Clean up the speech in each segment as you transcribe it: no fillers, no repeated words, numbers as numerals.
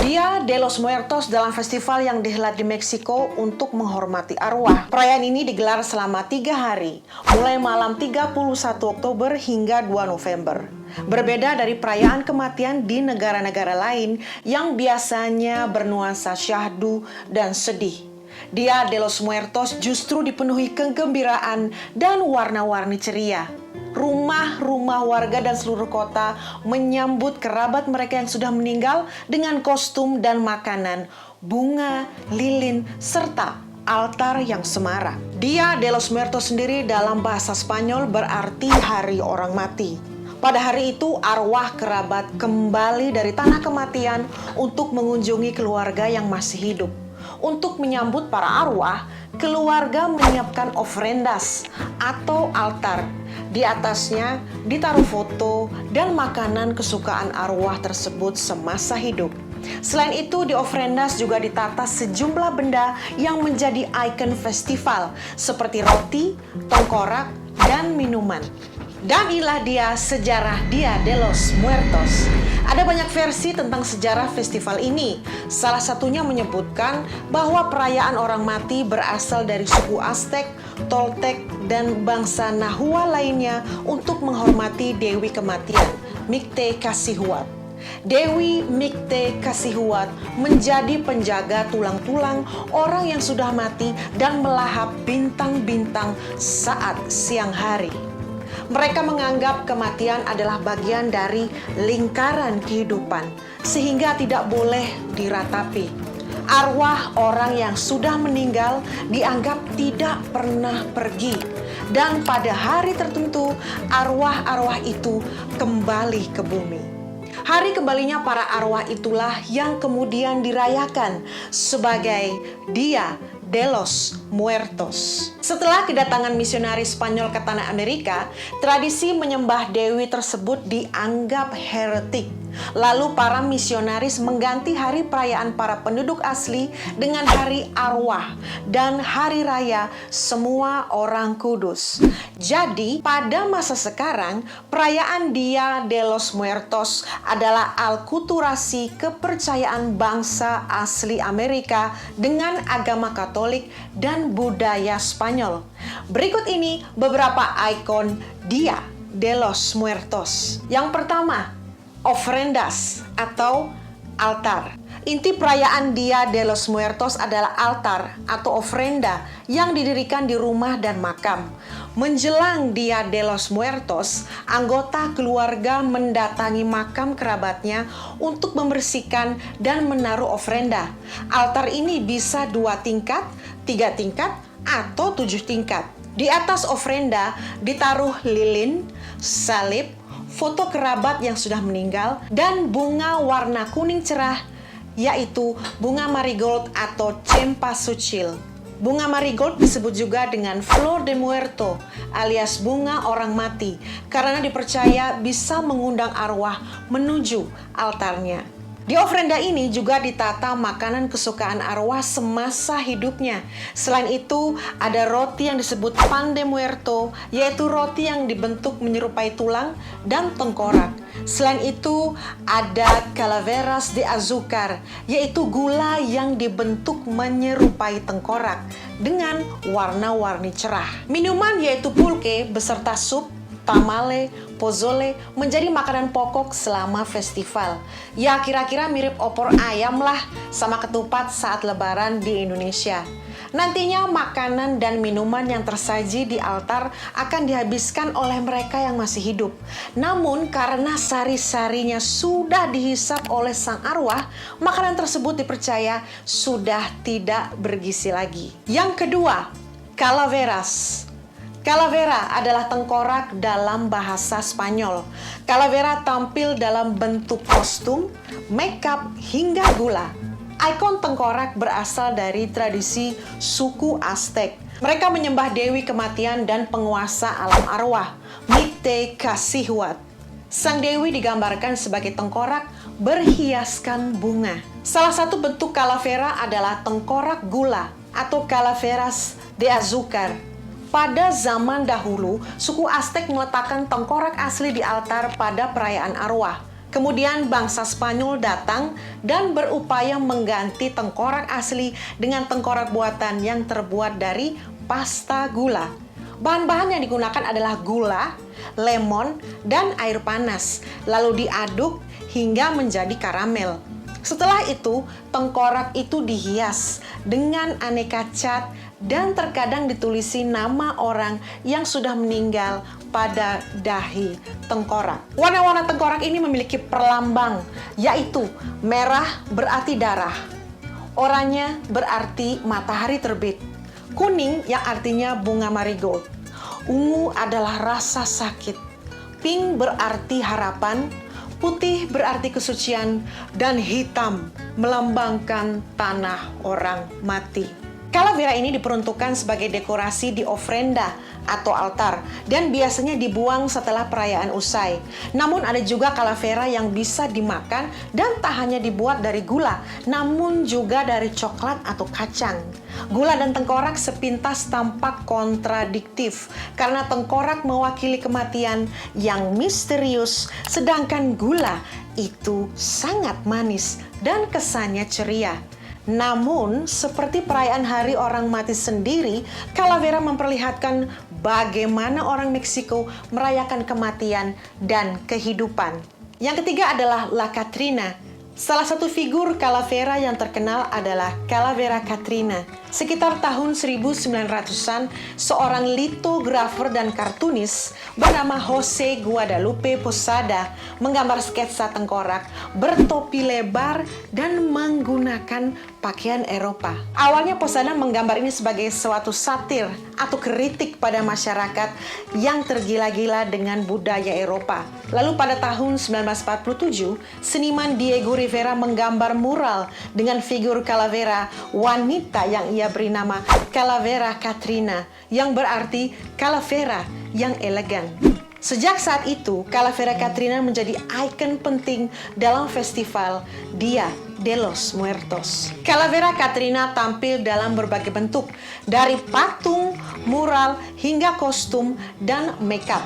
Dia de los Muertos dalam festival yang dihelat di Meksiko untuk menghormati arwah. Perayaan ini digelar selama 3 hari, mulai malam 31 Oktober hingga 2 November. Berbeda dari perayaan kematian di negara-negara lain yang biasanya bernuansa syahdu dan sedih. Dia de los Muertos justru dipenuhi kegembiraan dan warna-warni ceria. Rumah-rumah warga dan seluruh kota menyambut kerabat mereka yang sudah meninggal dengan kostum dan makanan, bunga, lilin, serta altar yang semarak. Dia de los Muertos sendiri dalam bahasa Spanyol berarti hari orang mati. Pada hari itu, arwah kerabat kembali dari tanah kematian untuk mengunjungi keluarga yang masih hidup. Untuk menyambut para arwah, keluarga menyiapkan ofrendas atau altar. Di atasnya ditaruh foto dan makanan kesukaan arwah tersebut semasa hidup. Selain itu, di ofrendas juga ditata sejumlah benda yang menjadi ikon festival, seperti roti, tengkorak, dan minuman. Dan inilah dia sejarah Dia de los Muertos. Ada banyak versi tentang sejarah festival ini. Salah satunya menyebutkan bahwa perayaan orang mati berasal dari suku Aztec, Toltec, dan bangsa Nahua lainnya untuk menghormati Dewi Kematian, Mictecacíhuatl. Dewi Mictecacíhuatl menjadi penjaga tulang-tulang orang yang sudah mati dan melahap bintang-bintang saat siang hari. Mereka menganggap kematian adalah bagian dari lingkaran kehidupan, sehingga tidak boleh diratapi. Arwah orang yang sudah meninggal dianggap tidak pernah pergi, dan pada hari tertentu arwah-arwah itu kembali ke bumi. Hari kembalinya para arwah itulah yang kemudian dirayakan sebagai Dia de los Muertos. Setelah kedatangan misionaris Spanyol ke tanah Amerika, tradisi menyembah dewi tersebut dianggap heretik. Lalu para misionaris mengganti hari perayaan para penduduk asli dengan hari arwah dan hari raya semua orang kudus. Jadi pada masa sekarang, perayaan Dia de los Muertos adalah alkulturasi kepercayaan bangsa asli Amerika dengan agama Katolik dan budaya Spanyol. Berikut ini beberapa ikon Dia de los Muertos. Yang pertama, ofrendas atau altar. Inti perayaan Dia de los Muertos adalah altar atau ofrenda yang didirikan di rumah dan makam. Menjelang Dia de los Muertos, anggota keluarga mendatangi makam kerabatnya untuk membersihkan dan menaruh ofrenda. Altar ini bisa 2 tingkat, 3 tingkat, atau 7 tingkat. Di atas ofrenda ditaruh lilin, salib, foto kerabat yang sudah meninggal, dan bunga warna kuning cerah, yaitu bunga marigold atau cempasúchil. Bunga marigold disebut juga dengan flor de muerto alias bunga orang mati karena dipercaya bisa mengundang arwah menuju altarnya. Di ofrenda ini juga ditata makanan kesukaan arwah semasa hidupnya. Selain itu, ada roti yang disebut pan de muerto, yaitu roti yang dibentuk menyerupai tulang dan tengkorak. Selain itu, ada calaveras de azúcar, yaitu gula yang dibentuk menyerupai tengkorak dengan warna-warni cerah. Minuman yaitu pulque beserta sup, tamale, pozole menjadi makanan pokok selama festival. Ya, kira-kira mirip opor ayam lah sama ketupat saat lebaran di Indonesia. Nantinya makanan dan minuman yang tersaji di altar akan dihabiskan oleh mereka yang masih hidup. Namun karena sari-sarinya sudah dihisap oleh sang arwah, makanan tersebut dipercaya sudah tidak bergizi lagi. Yang kedua, calaveras. Calavera adalah tengkorak dalam bahasa Spanyol. Calavera tampil dalam bentuk kostum, makeup, hingga gula. Ikon tengkorak berasal dari tradisi suku Aztec. Mereka menyembah dewi kematian dan penguasa alam arwah, Mictecacíhuatl. Sang dewi digambarkan sebagai tengkorak berhiaskan bunga. Salah satu bentuk calavera adalah tengkorak gula atau calaveras de azúcar. Pada zaman dahulu, suku Aztec meletakkan tengkorak asli di altar pada perayaan arwah. Kemudian bangsa Spanyol datang dan berupaya mengganti tengkorak asli dengan tengkorak buatan yang terbuat dari pasta gula. Bahan-bahan yang digunakan adalah gula, lemon, dan air panas, lalu diaduk hingga menjadi karamel. Setelah itu, tengkorak itu dihias dengan aneka cat dan terkadang ditulisi nama orang yang sudah meninggal pada dahi tengkorak. Warna-warna tengkorak ini memiliki perlambang, yaitu merah berarti darah, oranye berarti matahari terbit, kuning yang artinya bunga marigold, ungu adalah rasa sakit, pink berarti harapan, putih berarti kesucian, dan hitam melambangkan tanah orang mati. Calavera ini diperuntukkan sebagai dekorasi di ofrenda atau altar dan biasanya dibuang setelah perayaan usai. Namun ada juga calavera yang bisa dimakan dan tak hanya dibuat dari gula, namun juga dari coklat atau kacang. Gula dan tengkorak sepintas tampak kontradiktif karena tengkorak mewakili kematian yang misterius, sedangkan gula itu sangat manis dan kesannya ceria. Namun, seperti perayaan Hari Orang Mati sendiri, calavera memperlihatkan bagaimana orang Meksiko merayakan kematian dan kehidupan. Yang ketiga adalah La Catrina. Salah satu figur calavera yang terkenal adalah Calavera Catrina. Sekitar tahun 1900-an, seorang litografer dan kartunis bernama Jose Guadalupe Posada menggambar sketsa tengkorak bertopi lebar dan menggunakan pakaian Eropa. Awalnya Posada menggambar ini sebagai suatu satir atau kritik pada masyarakat yang tergila-gila dengan budaya Eropa. Lalu pada tahun 1947, seniman Diego Rivera menggambar mural dengan figur calavera wanita yang ia beri nama Calavera Catrina, yang berarti calavera yang elegan. Sejak saat itu, Calavera Catrina menjadi ikon penting dalam festival Dia de los Muertos. Calavera Catrina tampil dalam berbagai bentuk, dari patung, mural, hingga kostum dan makeup.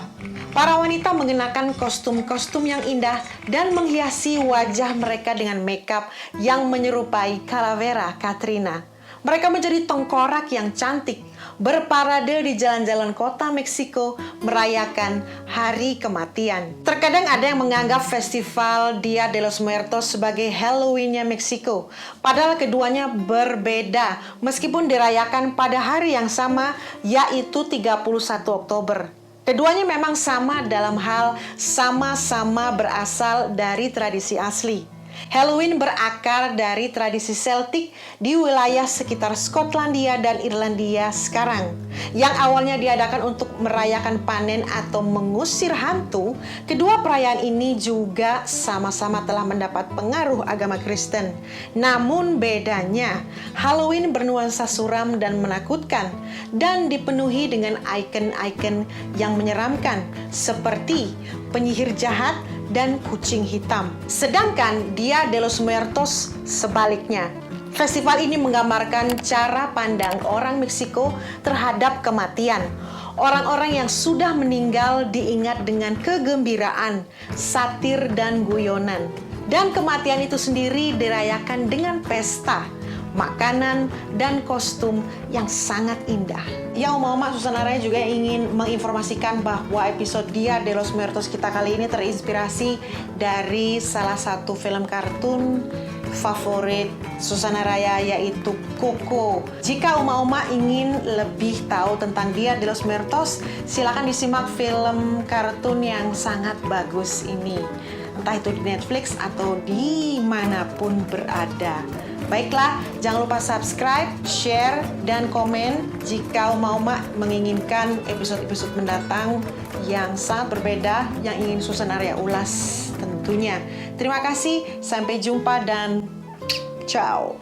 Para wanita mengenakan kostum-kostum yang indah dan menghiasi wajah mereka dengan makeup yang menyerupai Calavera Catrina. Mereka menjadi tengkorak yang cantik, berparade di jalan-jalan kota Meksiko merayakan hari kematian. Terkadang ada yang menganggap festival Dia de los Muertos sebagai Halloween-nya Meksiko. Padahal keduanya berbeda meskipun dirayakan pada hari yang sama, yaitu 31 Oktober. Keduanya memang sama dalam hal sama-sama berasal dari tradisi asli. Halloween berakar dari tradisi Celtic di wilayah sekitar Skotlandia dan Irlandia sekarang. Yang awalnya diadakan untuk merayakan panen atau mengusir hantu, kedua perayaan ini juga sama-sama telah mendapat pengaruh agama Kristen. Namun bedanya, Halloween bernuansa suram dan menakutkan dan dipenuhi dengan ikon-ikon yang menyeramkan seperti penyihir jahat dan kucing hitam. Sedangkan Dia de los Muertos sebaliknya. Festival ini menggambarkan cara pandang orang Meksiko terhadap kematian. Orang-orang yang sudah meninggal diingat dengan kegembiraan, satir, dan guyonan. Dan kematian itu sendiri dirayakan dengan pesta, makanan, dan kostum yang sangat indah. Ya, Oma Susana Raya juga ingin menginformasikan bahwa episode Dia de los Muertos kita kali ini terinspirasi dari salah satu film kartun favorit Susana Raya, yaitu Coco. Jika Oma ingin lebih tahu tentang Dia de los Muertos, silakan disimak film kartun yang sangat bagus ini, entah itu di Netflix atau dimanapun berada. Baiklah, jangan lupa subscribe, share, dan komen jika Uma menginginkan episode-episode mendatang yang sangat berbeda yang ingin Susana Raya ulas tentunya. Terima kasih, sampai jumpa dan ciao.